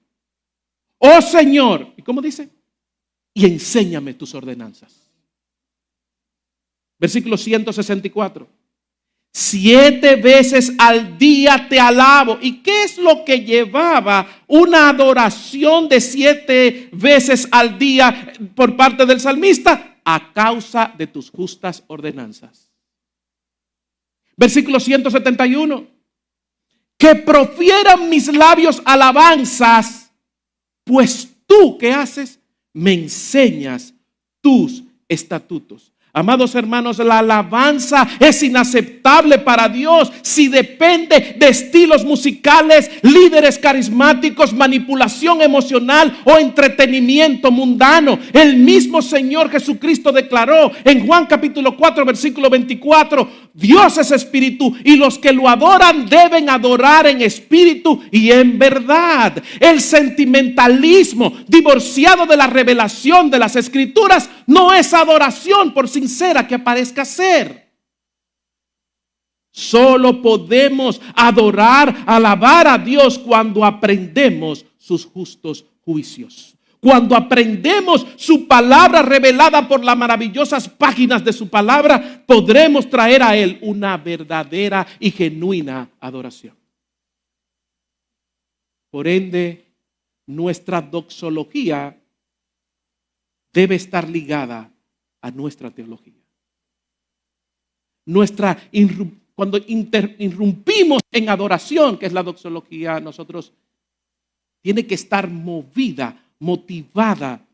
S1: Oh Señor, ¿y cómo dice? Y enséñame tus ordenanzas. Versículo 164. 7 veces al día te alabo. ¿Y qué es lo que llevaba una adoración de 7 veces al día por parte del salmista? A causa de tus justas ordenanzas. Versículo 171. Que profieran mis labios alabanzas, pues tú, ¿qué haces? Me enseñas tus estatutos. Amados hermanos, la alabanza es inaceptable para Dios si depende de estilos musicales, líderes carismáticos, manipulación emocional o entretenimiento mundano. El mismo Señor Jesucristo declaró en Juan capítulo 4, versículo 24, Dios es espíritu y los que lo adoran deben adorar en espíritu y en verdad. El sentimentalismo divorciado de la revelación de las escrituras no es adoración, por sincera que parezca ser. Solo podemos adorar, alabar a Dios cuando aprendemos sus justos juicios. Cuando aprendemos su palabra revelada por las maravillosas páginas de su palabra, podremos traer a Él una verdadera y genuina adoración. Por ende, nuestra doxología debe estar ligada a nuestra teología. Cuando irrumpimos en adoración, que es la doxología, nosotros tiene que estar motivada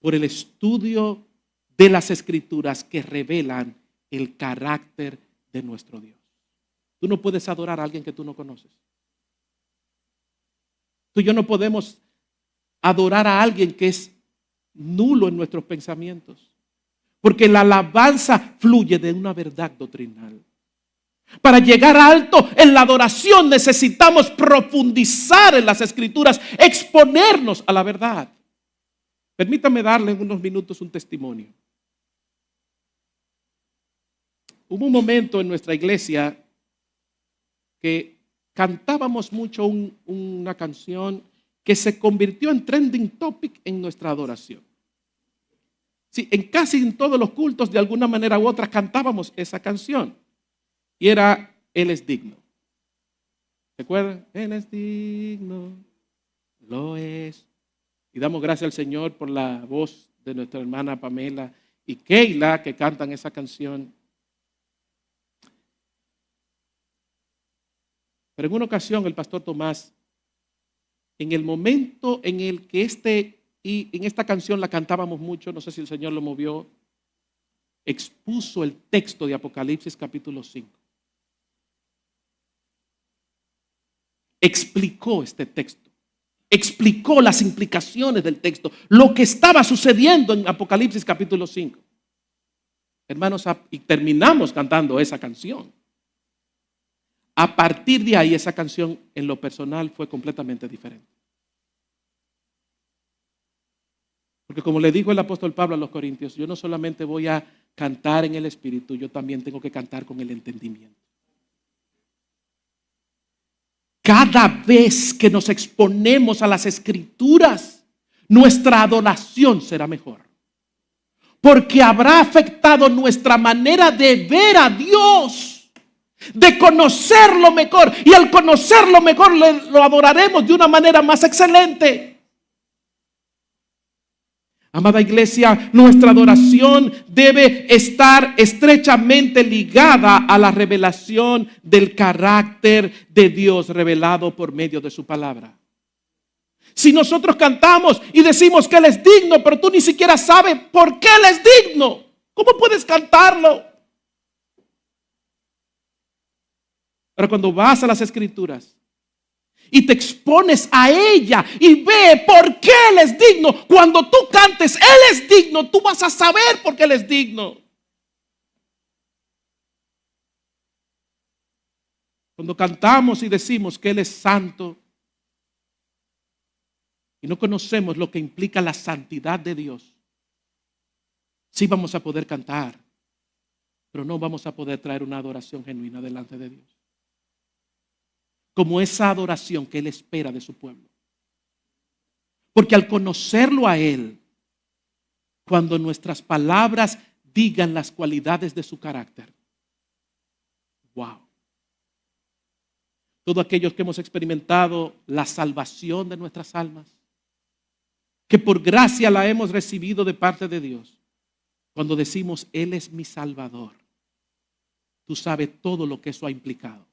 S1: por el estudio de las escrituras que revelan el carácter de nuestro Dios. Tú no puedes adorar a alguien que tú no conoces. Tú y yo no podemos adorar a alguien que es nulo en nuestros pensamientos, porque la alabanza fluye de una verdad doctrinal. Para llegar alto en la adoración necesitamos profundizar en las escrituras, exponernos a la verdad. Permítame darle en unos minutos un testimonio. Hubo un momento en nuestra iglesia que cantábamos mucho una canción que se convirtió en trending topic en nuestra adoración. Sí, casi en todos los cultos, de alguna manera u otra, cantábamos esa canción. Y era Él es digno. ¿Se acuerdan? Él es digno, lo es. Y damos gracias al Señor por la voz de nuestra hermana Pamela y Keila que cantan esa canción. Pero en una ocasión el pastor Tomás, en el momento en el que en esta canción la cantábamos mucho, no sé si el Señor lo movió, expuso el texto de Apocalipsis capítulo 5. Explicó este texto, explicó las implicaciones del texto, lo que estaba sucediendo en Apocalipsis capítulo 5. Hermanos, y terminamos cantando esa canción. A partir de ahí, esa canción en lo personal fue completamente diferente. Porque como le dijo el apóstol Pablo a los Corintios, yo no solamente voy a cantar en el Espíritu, yo también tengo que cantar con el entendimiento. Cada vez que nos exponemos a las Escrituras, nuestra adoración será mejor. Porque habrá afectado nuestra manera de ver a Dios, de conocerlo mejor. Y al conocerlo mejor lo adoraremos de una manera más excelente. Amada iglesia, nuestra adoración debe estar estrechamente ligada a la revelación del carácter de Dios revelado por medio de su palabra. Si nosotros cantamos y decimos que Él es digno, pero tú ni siquiera sabes por qué Él es digno, ¿cómo puedes cantarlo? Pero cuando vas a las Escrituras y te expones a ella y ve por qué Él es digno, cuando tú cantes Él es digno, tú vas a saber por qué Él es digno. Cuando cantamos y decimos que Él es santo y no conocemos lo que implica la santidad de Dios, Sí vamos a poder cantar, pero no vamos a poder traer una adoración genuina delante de Dios. Como esa adoración que Él espera de su pueblo. Porque al conocerlo a Él, cuando nuestras palabras digan las cualidades de su carácter, wow. Todos aquellos que hemos experimentado la salvación de nuestras almas, que por gracia la hemos recibido de parte de Dios, cuando decimos Él es mi Salvador, tú sabes todo lo que eso ha implicado.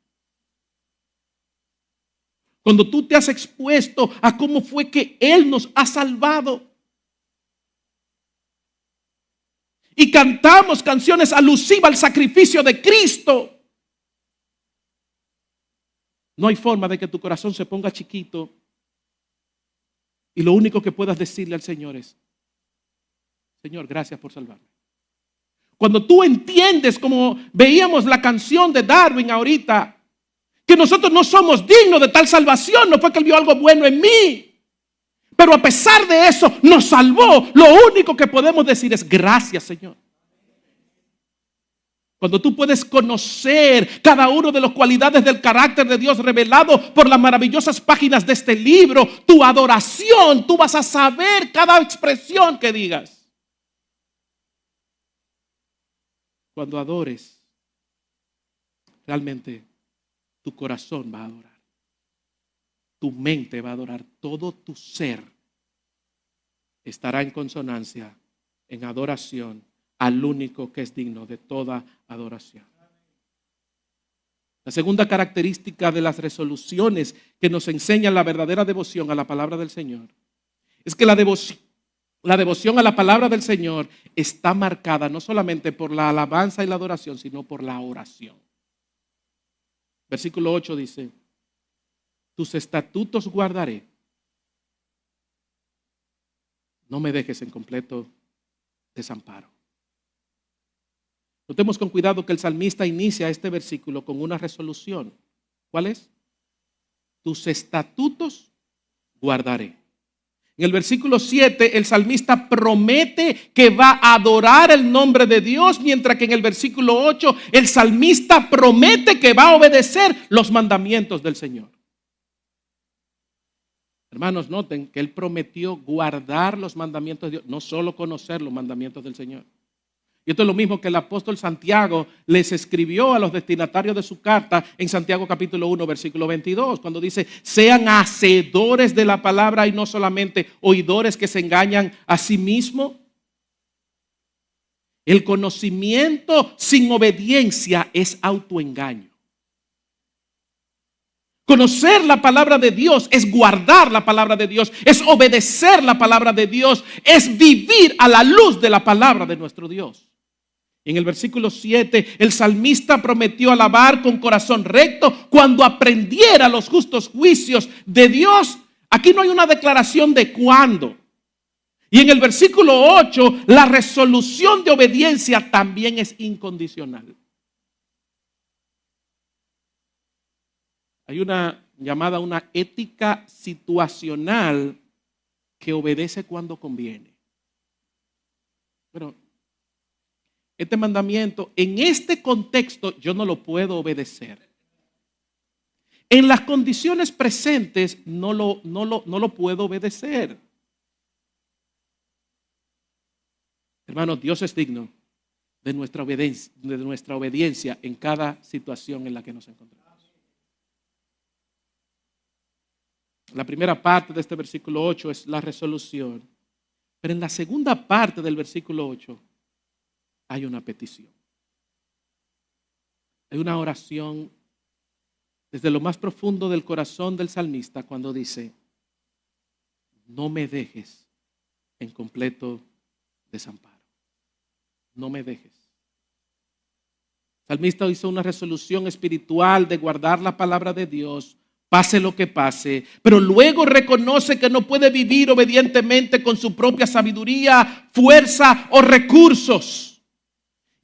S1: Cuando tú te has expuesto a cómo fue que Él nos ha salvado. Y cantamos canciones alusivas al sacrificio de Cristo. No hay forma de que tu corazón se ponga chiquito y lo único que puedas decirle al Señor es: Señor, gracias por salvarme. Cuando tú entiendes, como veíamos la canción de Darwin ahorita, que nosotros no somos dignos de tal salvación, no fue que Él vio algo bueno en mí, pero a pesar de eso nos salvó. Lo único que podemos decir es: gracias, Señor. Cuando tú puedes conocer cada una de las cualidades del carácter de Dios revelado por las maravillosas páginas de este libro, tu adoración, tú vas a saber cada expresión que digas. Cuando adores, realmente tu corazón va a adorar. Tu mente va a adorar. Todo tu ser estará en consonancia, en adoración al único que es digno de toda adoración. La segunda característica de las resoluciones que nos enseñan la verdadera devoción a la palabra del Señor es que la devoción a la palabra del Señor está marcada no solamente por la alabanza y la adoración, sino por la oración. Versículo 8 dice: tus estatutos guardaré, no me dejes en completo desamparo. Notemos con cuidado que el salmista inicia este versículo con una resolución. ¿Cuál es? Tus estatutos guardaré. En el versículo 7 el salmista promete que va a adorar el nombre de Dios, mientras que en el versículo 8 el salmista promete que va a obedecer los mandamientos del Señor. Hermanos, noten que él prometió guardar los mandamientos de Dios, no solo conocer los mandamientos del Señor. Y esto es lo mismo que el apóstol Santiago les escribió a los destinatarios de su carta en Santiago capítulo 1, versículo 22, cuando dice: sean hacedores de la palabra y no solamente oidores que se engañan a sí mismos. El conocimiento sin obediencia es autoengaño. Conocer la palabra de Dios es guardar la palabra de Dios, es obedecer la palabra de Dios, es vivir a la luz de la palabra de nuestro Dios. En el versículo 7, el salmista prometió alabar con corazón recto cuando aprendiera los justos juicios de Dios. Aquí no hay una declaración de cuándo. Y en el versículo 8, la resolución de obediencia también es incondicional. Hay una llamada una ética situacional que obedece cuando conviene. Pero este mandamiento, en este contexto, yo no lo puedo obedecer. En las condiciones presentes, no lo puedo obedecer. Hermanos, Dios es digno de nuestra obediencia en cada situación en la que nos encontramos. La primera parte de este versículo 8 es la resolución. Pero en la segunda parte del versículo 8 hay una petición. Hay una oración desde lo más profundo del corazón del salmista cuando dice: no me dejes en completo desamparo. No me dejes. El salmista hizo una resolución espiritual de guardar la palabra de Dios, pase lo que pase, pero luego reconoce que no puede vivir obedientemente con su propia sabiduría, fuerza o recursos.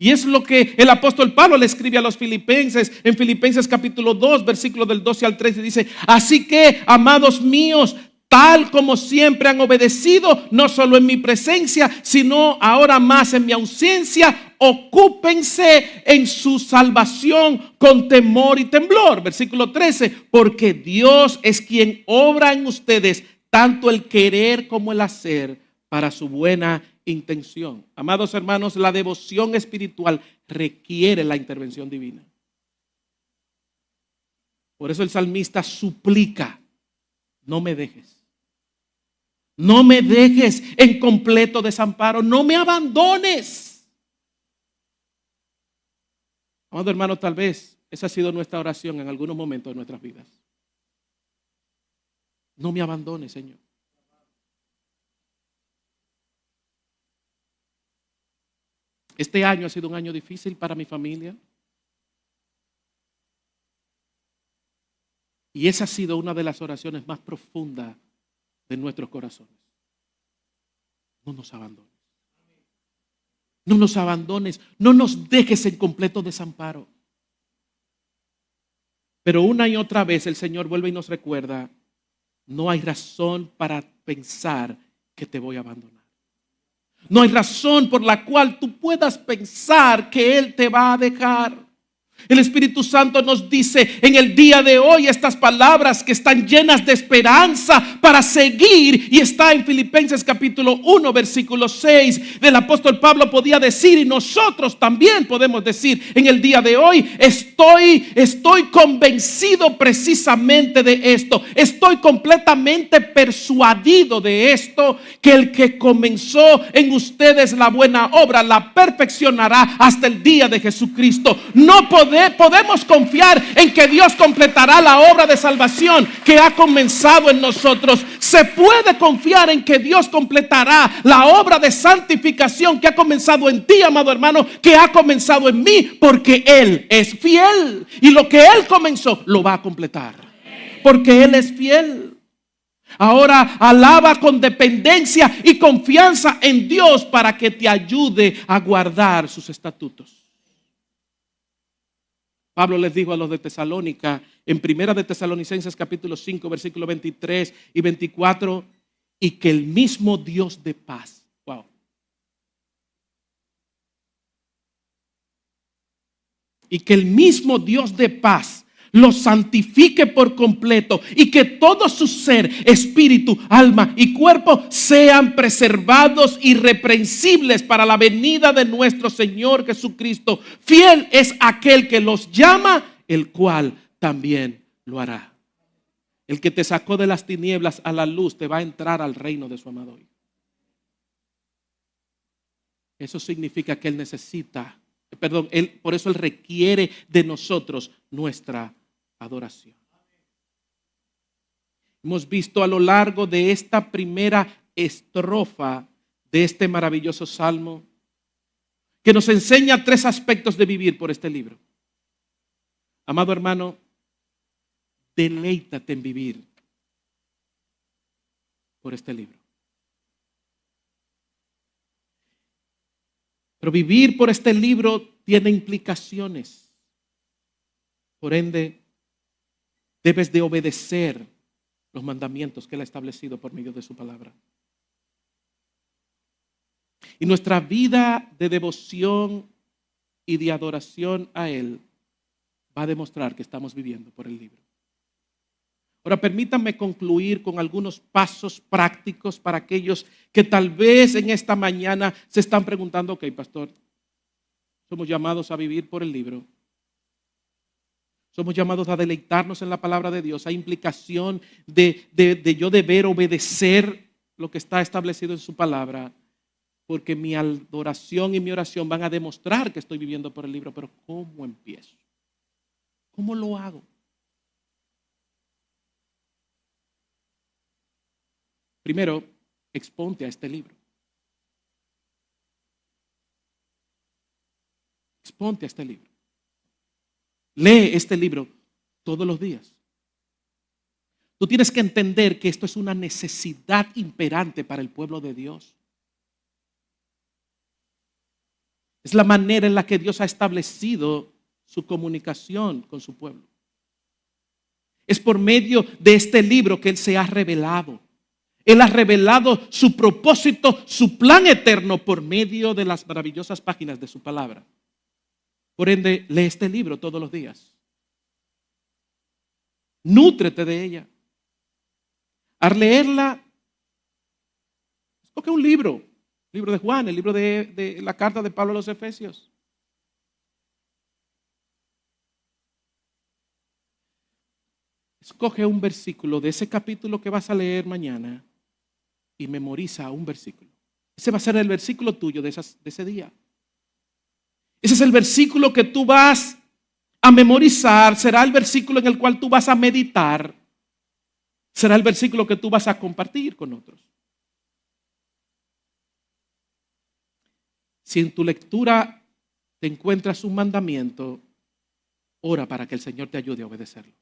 S1: Y es lo que el apóstol Pablo le escribe a los filipenses en Filipenses capítulo 2, versículos del 12 al 13. Dice: así que, amados míos, tal como siempre han obedecido, no solo en mi presencia, sino ahora más en mi ausencia. Ocúpense en su salvación con temor y temblor. Versículo 13, porque Dios es quien obra en ustedes tanto el querer como el hacer para su buena intención. Amados hermanos, la devoción espiritual requiere la intervención divina. Por eso el salmista suplica: no me dejes. No me dejes en completo desamparo. No me abandones. Amado hermano, tal vez esa ha sido nuestra oración en algunos momentos de nuestras vidas. No me abandones, Señor. Este año ha sido un año difícil para mi familia. Y esa ha sido una de las oraciones más profundas de nuestros corazones. No nos abandones. No nos abandones. No nos dejes en completo desamparo. Pero una y otra vez el Señor vuelve y nos recuerda: no hay razón para pensar que te voy a abandonar. No hay razón por la cual tú puedas pensar que Él te va a dejar. El Espíritu Santo nos dice en el día de hoy estas palabras que están llenas de esperanza para seguir, y está en Filipenses capítulo 1 versículo 6. Del apóstol Pablo podía decir, y nosotros también podemos decir en el día de hoy: estoy convencido precisamente de esto, estoy completamente persuadido de esto, que el que comenzó en ustedes la buena obra la perfeccionará hasta el día de Jesucristo. No podemos confiar en que Dios completará la obra de salvación que ha comenzado en nosotros. Se puede confiar en que Dios completará la obra de santificación que ha comenzado en ti, amado hermano, que ha comenzado en mí, porque Él es fiel. Y lo que Él comenzó lo va a completar, porque Él es fiel. Ahora alaba con dependencia y confianza en Dios para que te ayude a guardar sus estatutos. Pablo les dijo a los de Tesalónica en Primera de Tesalonicenses capítulo 5 versículos 23 y 24: y que el mismo Dios de paz, y que el mismo Dios de paz los santifique por completo, y que todo su ser, espíritu, alma y cuerpo sean preservados irreprensibles para la venida de nuestro Señor Jesucristo. Fiel es aquel que los llama, el cual también lo hará. El que te sacó de las tinieblas a la luz te va a entrar al reino de su amado Hijo. Eso significa que Él necesita, por eso Él requiere de nosotros nuestra adoración. Hemos visto a lo largo de esta primera estrofa de este maravilloso salmo que nos enseña 3 aspectos de vivir por este libro. Amado hermano, deleítate en vivir por este libro. Pero vivir por este libro tiene implicaciones. Por ende, debes de obedecer los mandamientos que Él ha establecido por medio de su palabra. Y nuestra vida de devoción y de adoración a Él va a demostrar que estamos viviendo por el libro. Ahora permítanme concluir con algunos pasos prácticos para aquellos que tal vez en esta mañana se están preguntando: ok, pastor, somos llamados a vivir por el libro. Somos llamados a deleitarnos en la palabra de Dios. Hay implicación de yo deber obedecer lo que está establecido en su palabra, porque mi adoración y mi oración van a demostrar que estoy viviendo por el libro. Pero ¿cómo empiezo? ¿Cómo lo hago? Primero, exponte a este libro. Exponte a este libro. Lee este libro todos los días. Tú tienes que entender que esto es una necesidad imperante para el pueblo de Dios. Es la manera en la que Dios ha establecido su comunicación con su pueblo. Es por medio de este libro que Él se ha revelado. Él ha revelado su propósito, su plan eterno por medio de las maravillosas páginas de su palabra. Por ende, lee este libro todos los días. Nútrete de ella. Al leerla, escoge un libro. El libro de Juan, el libro de la carta de Pablo a los Efesios. Escoge un versículo de ese capítulo que vas a leer mañana y memoriza un versículo. Ese va a ser el versículo tuyo de ese día. Ese es el versículo que tú vas a memorizar, será el versículo en el cual tú vas a meditar, será el versículo que tú vas a compartir con otros. Si en tu lectura te encuentras un mandamiento, ora para que el Señor te ayude a obedecerlo.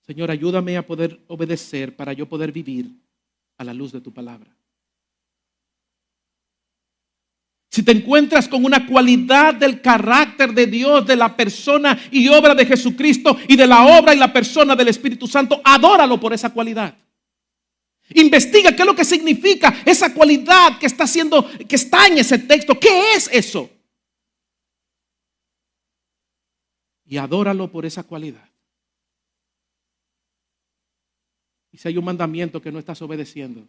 S1: Señor, ayúdame a poder obedecer para yo poder vivir a la luz de tu palabra. Si te encuentras con una cualidad del carácter de Dios, de la persona y obra de Jesucristo y de la obra y la persona del Espíritu Santo, adóralo por esa cualidad. Investiga qué es lo que significa esa cualidad que está en ese texto. ¿Qué es eso? Y adóralo por esa cualidad. Y si hay un mandamiento que no estás obedeciendo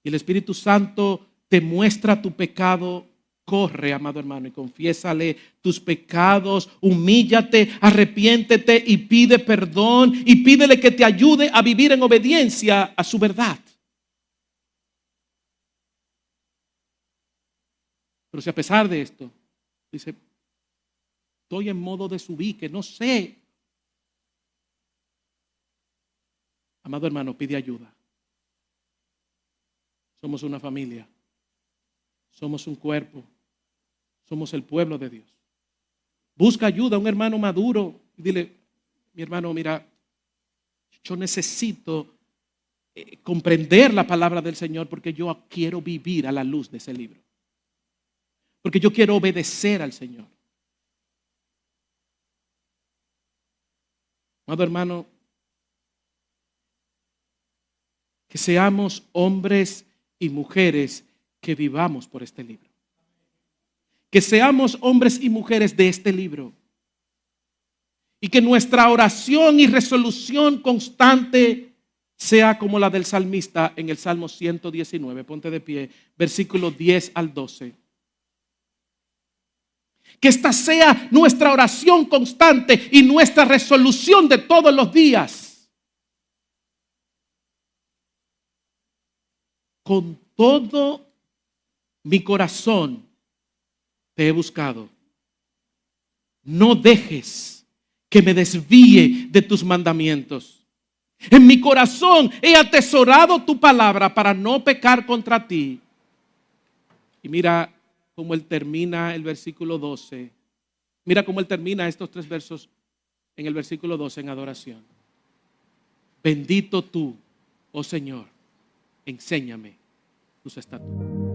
S1: y el Espíritu Santo te muestra tu pecado, corre, amado hermano, y confiésale tus pecados, humíllate, arrepiéntete y pide perdón y pídele que te ayude a vivir en obediencia a su verdad. Pero si a pesar de esto, dice, estoy en modo desubique, no sé. Amado hermano, pide ayuda. Somos una familia. Somos un cuerpo. Somos el pueblo de Dios. Busca ayuda a un hermano maduro y dile, mi hermano, mira, yo necesito comprender la palabra del Señor porque yo quiero vivir a la luz de ese libro. Porque yo quiero obedecer al Señor. Amado hermano, que seamos hombres y mujeres que vivamos por este libro. Que seamos hombres y mujeres de este libro. Y que nuestra oración y resolución constante sea como la del salmista en el Salmo 119. Ponte de pie, versículos 10 al 12. Que esta sea nuestra oración constante y nuestra resolución de todos los días. Con todo mi corazón te he buscado. No dejes que me desvíe de tus mandamientos. En mi corazón he atesorado tu palabra para no pecar contra ti. Y mira cómo él termina el versículo 12. Mira cómo él termina estos 3 versos en el versículo 12 en adoración. Bendito tú, oh Señor, enséñame tus estatutos.